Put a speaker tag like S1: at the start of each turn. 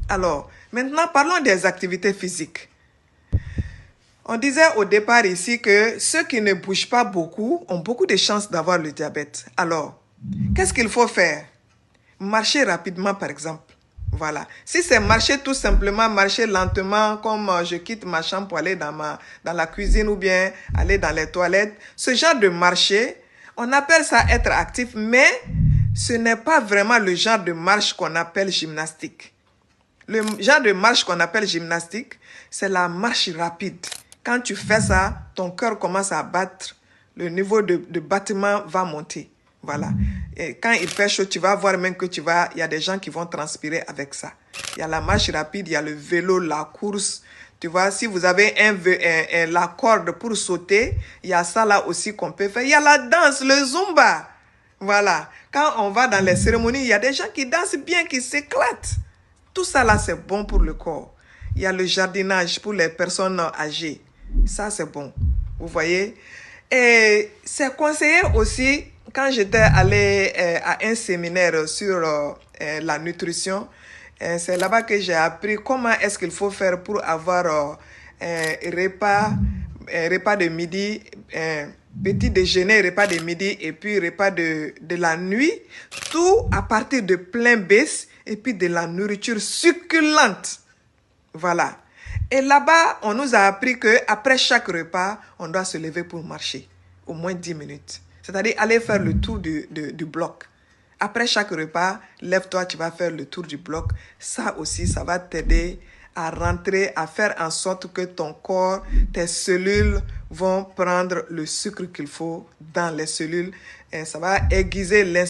S1: Alors, maintenant, parlons des activités physiques. On disait au départ ici que ceux qui ne bougent pas beaucoup ont beaucoup de chances d'avoir le diabète. Alors, qu'est-ce qu'il faut faire? Marcher rapidement, par exemple. Voilà. Si c'est marcher tout simplement, marcher lentement, comme je quitte ma chambre pour aller dans la cuisine ou bien aller dans les toilettes, ce genre de marcher, on appelle ça être actif, mais ce n'est pas vraiment le genre de marche qu'on appelle gymnastique. Le genre de marche qu'on appelle gymnastique, c'est la marche rapide. Quand tu fais ça, ton cœur commence à battre, le niveau de battement va monter. Voilà. Et quand il fait chaud, tu vas voir même que il y a des gens qui vont transpirer avec ça. Il y a la marche rapide, il y a le vélo, la course. Tu vois, si vous avez la corde pour sauter, il y a ça là aussi qu'on peut faire. Il y a la danse, le zumba. Voilà. Quand on va dans les cérémonies, il y a des gens qui dansent bien, qui s'éclatent. Tout ça là, c'est bon pour le corps. Il y a le jardinage pour les personnes âgées. Ça, c'est bon. Vous voyez? Et c'est conseillé aussi, quand j'étais allé à un séminaire sur la nutrition, c'est là-bas que j'ai appris comment est-ce qu'il faut faire pour avoir repas de midi, petit déjeuner, repas de midi et puis repas de la nuit. Tout à partir de plein baisse et puis de la nourriture succulente. Voilà. Et là-bas, on nous a appris qu'après chaque repas, on doit se lever pour marcher. Au moins 10 minutes. C'est-à-dire aller faire le tour du bloc. Après chaque repas, lève-toi, tu vas faire le tour du bloc. Ça aussi, ça va t'aider à rentrer, à faire en sorte que ton corps, tes cellules vont prendre le sucre qu'il faut dans les cellules. Et ça va aiguiser l'insuline.